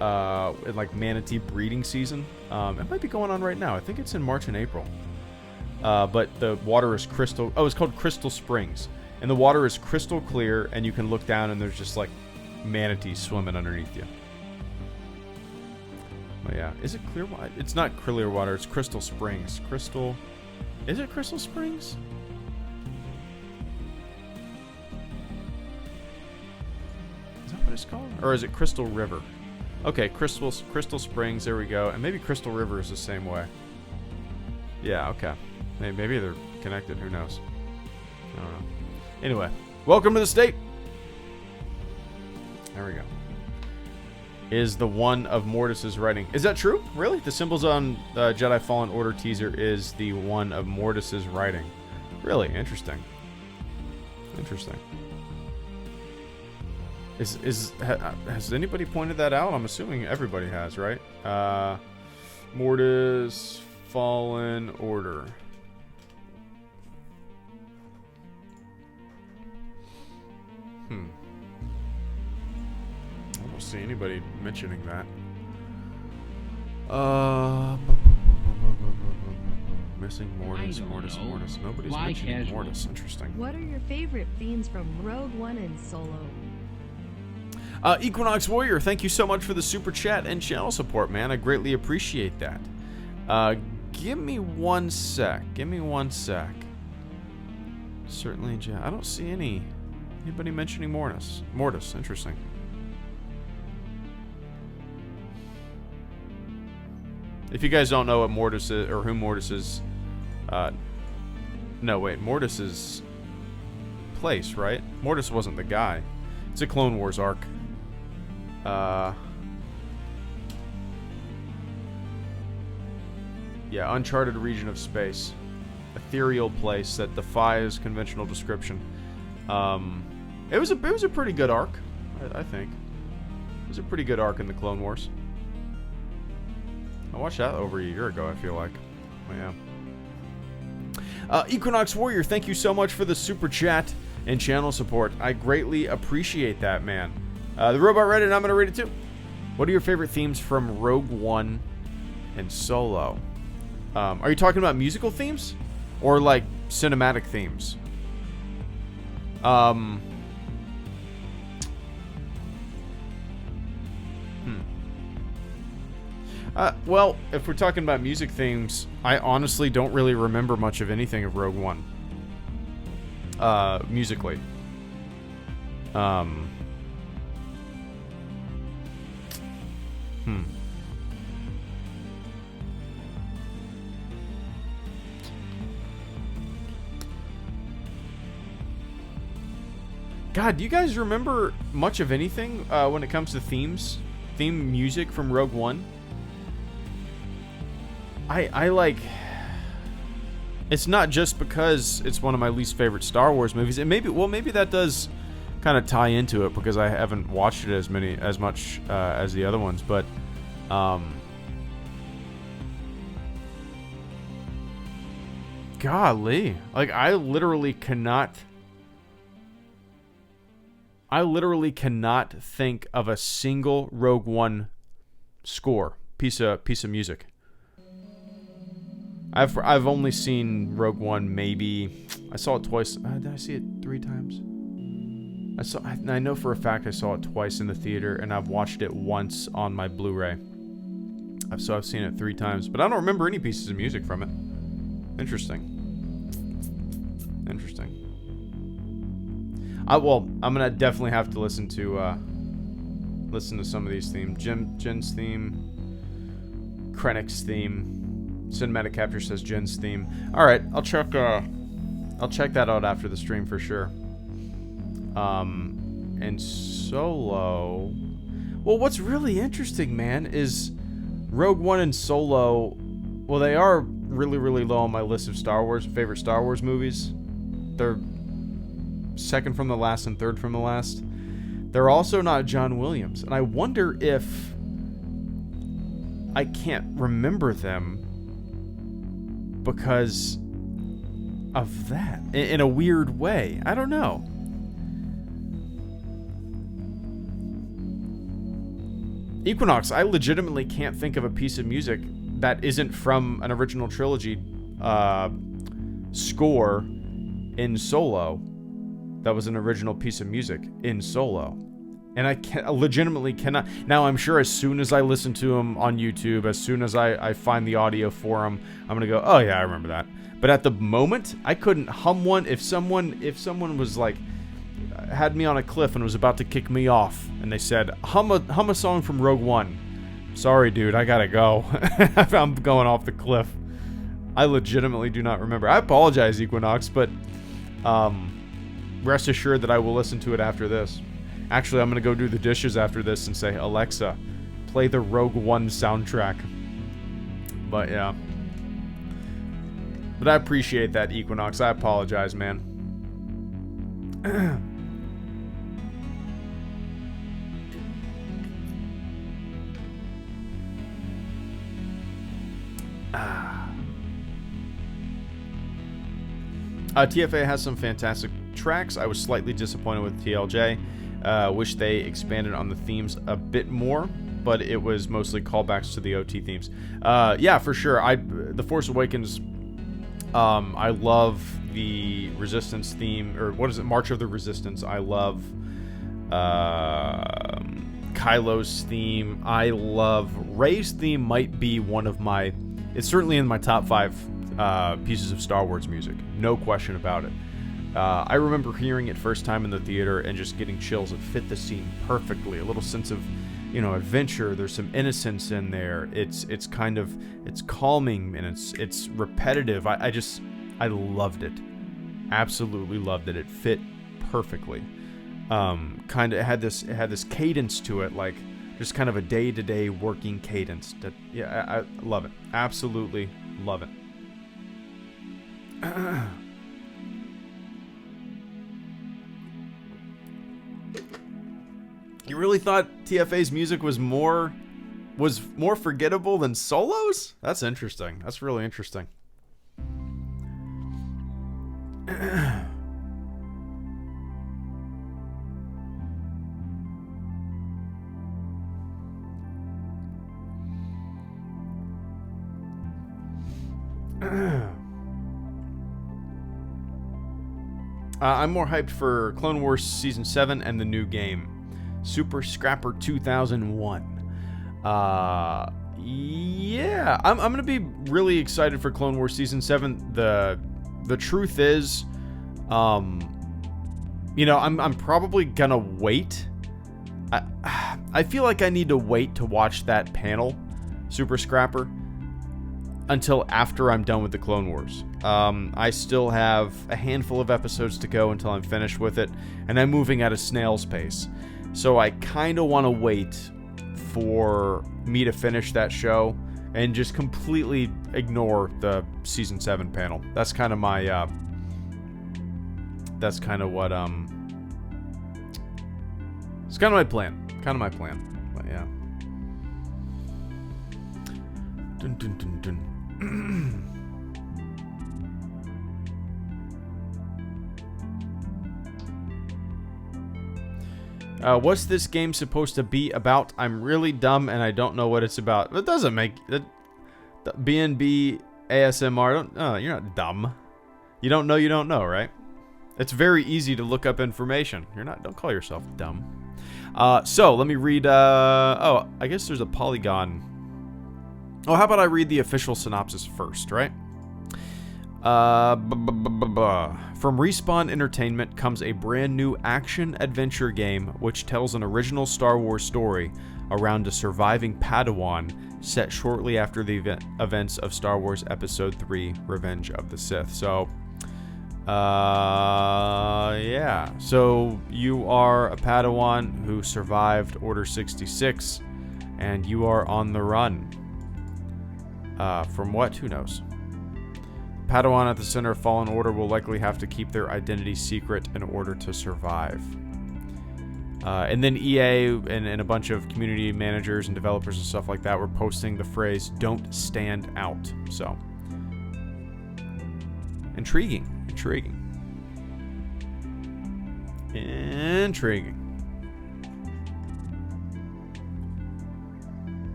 like manatee breeding season. It might be going on right now. I think it's in March and April. But the water is crystal. Oh, it's called Crystal Springs, and the water is crystal clear, and you can look down, and there's just like manatees swimming underneath you. But yeah, is it Clearwater? It's not Clearwater. It's Crystal Springs. Is it Crystal Springs? Is that what it's called? Or is it Crystal River? Okay, Crystal Springs, there we go. And maybe Crystal River is the same way. Yeah, okay. Maybe they're connected, who knows? I don't know. Anyway, welcome to the state! There we go. Is the one of Mortis's writing. Is that true? Really? The symbols on Jedi Fallen Order teaser is the one of Mortis's writing. Really? Interesting. Interesting. Has anybody pointed that out? I'm assuming everybody has, right? Mortis Fallen Order. I don't see anybody mentioning that. Missing Mortis. Nobody's mentioning Mortis. Interesting. What are your favorite themes from Rogue One and Solo? Equinox Warrior, thank you so much for the super chat and channel support, man. I greatly appreciate that. Give me one sec. Certainly, I don't see anybody mentioning Mortis. Interesting. If you guys don't know what Mortis is, or who Mortis is, no, wait, Mortis's place, right? Mortis wasn't the guy. It's a Clone Wars arc. Yeah, uncharted region of space. Ethereal place that defies conventional description. It was a pretty good arc, I think. It was a pretty good arc in the Clone Wars. I watched that over a year ago, I feel like. Oh, yeah. Equinox Warrior, thank you so much for the super chat and channel support. I greatly appreciate that, man. The Robot read it, and I'm going to read it too. What are your favorite themes from Rogue One and Solo? Are you talking about musical themes? Or, like, cinematic themes? Well, if we're talking about music themes, I honestly don't really remember much of anything of Rogue One. Musically. God, do you guys remember much of anything when it comes to theme music from Rogue One? I like... It's not just because it's one of my least favorite Star Wars movies. And maybe that does kind of tie into it because I haven't watched it as much as the other ones. But golly, like I literally cannot think of a single Rogue One score piece of music. I've only seen Rogue One maybe. I saw it twice. Did I see it 3 times? I know for a fact I saw it twice in the theater, and I've watched it once on my Blu-ray. So I've seen it 3 times, but I don't remember any pieces of music from it. Interesting. I'm gonna definitely have to listen to some of these themes. Jin's theme, Krennic's theme. Cinematic Capture says Jin's theme. All right, I'll check that out after the stream for sure. And Solo. Well, what's really interesting, man, is Rogue One and Solo. Well, they are really, really low on my list of favorite Star Wars movies. They're second from the last and third from the last. They're also not John Williams, and I wonder if I can't remember them because of that in a weird way. I don't know. Equinox, I legitimately can't think of a piece of music that isn't from an original trilogy score in Solo that was an original piece of music in Solo. And I legitimately cannot. Now, I'm sure as soon as I listen to them on YouTube, as soon as I find the audio for them, I'm going to go, oh yeah, I remember that. But at the moment, I couldn't hum one. If someone was like, had me on a cliff and was about to kick me off, and they said, hum a song from Rogue One. Sorry, dude, I gotta go. I'm going off the cliff. I legitimately do not remember. I apologize, Equinox, but rest assured that I will listen to it after this. Actually, I'm going to go do the dishes after this and say, Alexa, play the Rogue One soundtrack. But, yeah. But I appreciate that, Equinox. I apologize, man. TFA has some fantastic tracks. I was slightly disappointed with TLJ. Wish they expanded on the themes a bit more, but it was mostly callbacks to the OT themes. Yeah, for sure. The Force Awakens, I love the Resistance theme, or what is it, March of the Resistance. I love Kylo's theme. I love Rey's theme. Might be one of my, it's certainly in my top 5 pieces of Star Wars music. No question about it. I remember hearing it first time in the theater and just getting chills. It fit the scene perfectly. A little sense of, adventure. There's some innocence in there. It's calming and it's repetitive. I loved it. Absolutely loved it. It fit perfectly. It had this cadence to it, like just kind of a day-to-day working cadence. I love it. Absolutely love it. You really thought TFA's music was more forgettable than Solo's? That's interesting. That's really interesting. I'm more hyped for Clone Wars Season 7 and the new game, Super Scrapper 2001. Yeah, I'm gonna be really excited for Clone Wars Season 7. The truth is, you know, I'm probably gonna wait. I feel like I need to wait to watch that panel, Super Scrapper, until after I'm done with the Clone Wars. I still have a handful of episodes to go until I'm finished with it, and I'm moving at a snail's pace. So I kind of want to wait for me to finish that show and just completely ignore the Season 7 panel. That's kind of my, that's kind of what, it's kind of my plan. But yeah. Dun, dun, dun, dun. What's this game supposed to be about? I'm really dumb and I don't know what it's about. It doesn't make it. BNB ASMR. You're not dumb. You don't know, right? It's very easy to look up information. Don't call yourself dumb. So let me read. I guess there's a Polygon. Oh, how about I read the official synopsis first, right? From Respawn Entertainment comes a brand new action-adventure game which tells an original Star Wars story around a surviving Padawan set shortly after the events of Star Wars Episode 3, Revenge of the Sith. So, yeah. So, you are a Padawan who survived Order 66, and you are on the run. From what? Who knows? Padawan at the center of Fallen Order will likely have to keep their identity secret in order to survive. And then EA and a bunch of community managers and developers and stuff like that were posting the phrase, "Don't stand out." So, intriguing.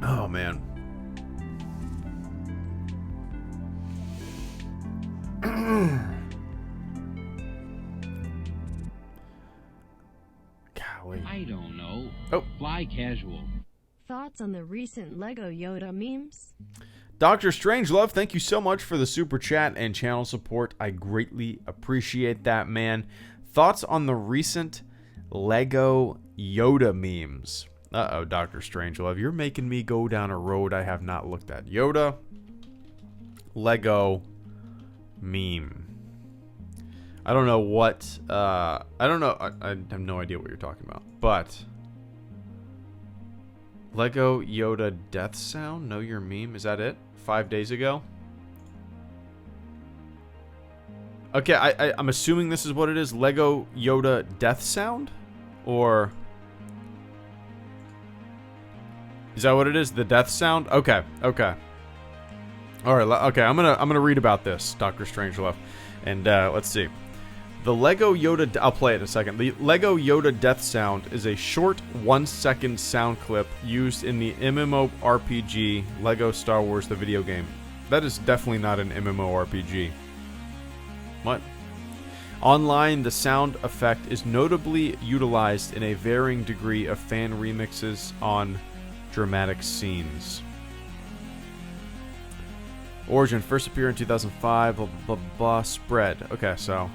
Oh, man. Golly. I don't know. Oh. Fly casual. Thoughts on the recent Lego Yoda memes? Dr. Strangelove, thank you so much for the super chat and channel support. I greatly appreciate that, man. Thoughts on the recent Lego Yoda memes? Uh-oh, Dr. Strangelove, you're making me go down a road I have not looked at. Yoda, Lego, meme. I don't know what, I don't know, I have no idea what you're talking about, but Lego Yoda death sound? Know your meme? Is that it? 5 days ago? Okay, I'm assuming this is what it is. Lego Yoda death sound? Or... is that what it is? The death sound? Okay. All right. Okay. I'm gonna read about this, Dr. Strangelove, and let's see. The Lego Yoda. I'll play it in a second. The Lego Yoda death sound is a short 1-second sound clip used in the MMORPG Lego Star Wars: The Video Game. That is definitely not an MMORPG. What? Online, the sound effect is notably utilized in a varying degree of fan remixes on dramatic scenes. Origin first appeared in 2005. Blah blah blah. Spread. Okay, so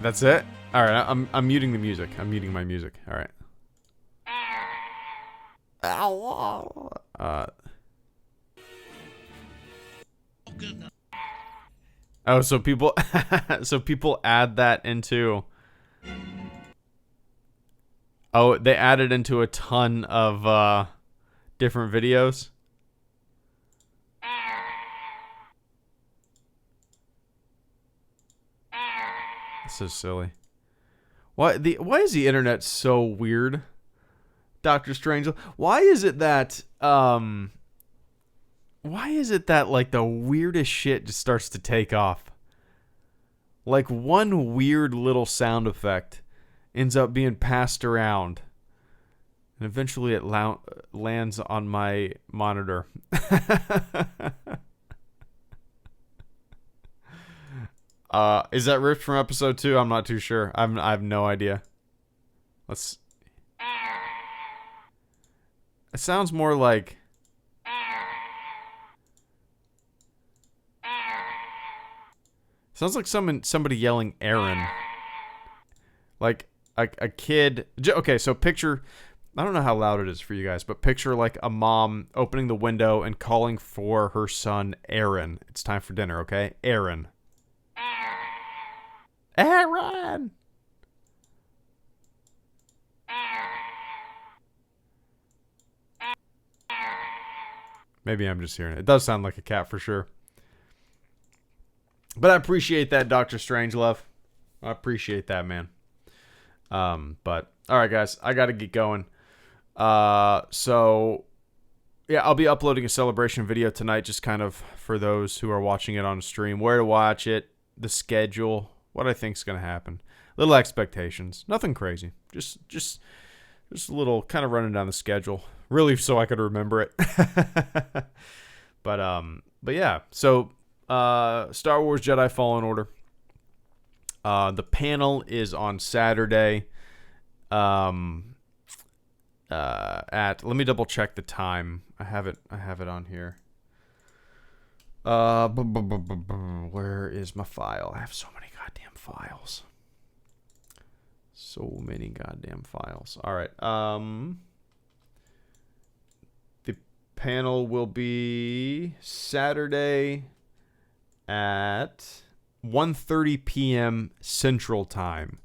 that's it. All right, I'm muting the music. I'm muting my music. All right. Oh, so people add that into. Oh, they added into a ton of different videos. This is silly. Why is the internet so weird? Dr. Strange. Why is it that like the weirdest shit just starts to take off? Like one weird little sound effect ends up being passed around, and eventually it lands on my monitor. Is that ripped from episode 2? I'm not too sure. I have no idea. Let's. It sounds more like. Sounds like somebody yelling Aaron. Like a kid. Okay, so picture. I don't know how loud it is for you guys, but picture like a mom opening the window and calling for her son Aaron. It's time for dinner, okay? Aaron. Aaron. Maybe I'm just hearing it. It does sound like a cat for sure. But I appreciate that, Dr. Strangelove. I appreciate that, man. But all right, guys, I got to get going. So yeah, I'll be uploading a celebration video tonight, just kind of for those who are watching it on stream, where to watch it, the schedule, what I think's going to happen, little expectations, nothing crazy, just a little kind of running down the schedule, really, so I could remember it. But yeah, so Star Wars Jedi Fallen Order. The panel is on Saturday. Let me double check the time. I have it on here. Where is my file? I have so many goddamn files. So many goddamn files. All right. The panel will be Saturday at 1:30 p.m. Central Time.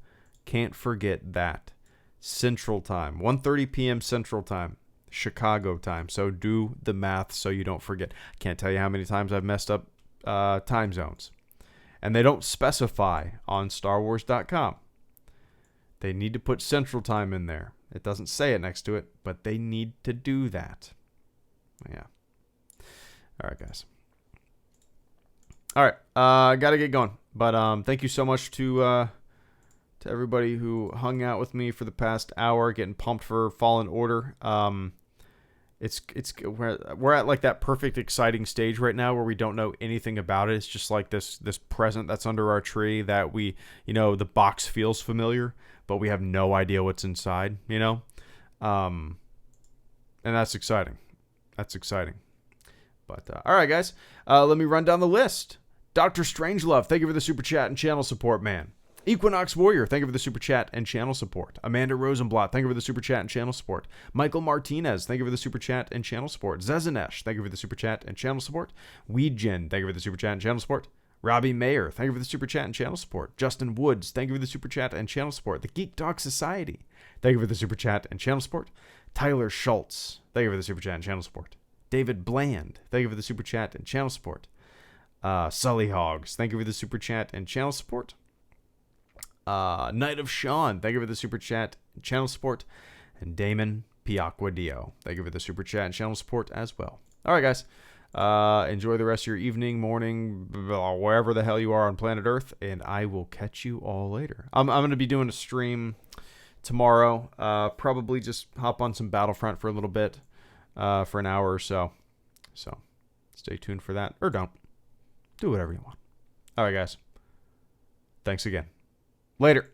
Can't forget that. Central Time. 1:30 p.m. Central Time. Chicago time. So do the math so you don't forget. I can't tell you how many times I've messed up time zones. And they don't specify on StarWars.com. They need to put Central Time in there. It doesn't say it next to it, but they need to do that. Yeah. All right, guys. All right, got to get going. But thank you so much to everybody who hung out with me for the past hour, getting pumped for Fallen Order. We're at like that perfect exciting stage right now where we don't know anything about it. It's just like this present that's under our tree that we, the box feels familiar, but we have no idea what's inside, and that's exciting. That's exciting. But all right, guys, let me run down the list. Dr. Strangelove, thank you for the super chat and channel support, man. Equinox Warrior, thank you for the super chat and channel support. Amanda Rosenblatt, thank you for the super chat and channel support. Michael Martinez, thank you for the super chat and channel support. Zezanesh, thank you for the super chat and channel support. Weedgen, thank you for the super chat and channel support. Robbie Mayer, thank you for the super chat and channel support. Justin Woods, thank you for the super chat and channel support. The Geek Dog Society, thank you for the super chat and channel support. Tyler Schultz, thank you for the super chat and channel support. David Bland, thank you for the super chat and channel support. Sully Hogs, thank you for the super chat and channel support. Knight of Sean, thank you for the super chat and channel support. And Damon Piaquadio, thank you for the super chat and channel support as well. All right, guys. Enjoy the rest of your evening, morning, wherever the hell you are on planet Earth, and I will catch you all later. I'm going to be doing a stream tomorrow. Probably just hop on some Battlefront for a little bit, for an hour or so. So stay tuned for that, or don't. Do whatever you want. All right, guys. Thanks again. Later.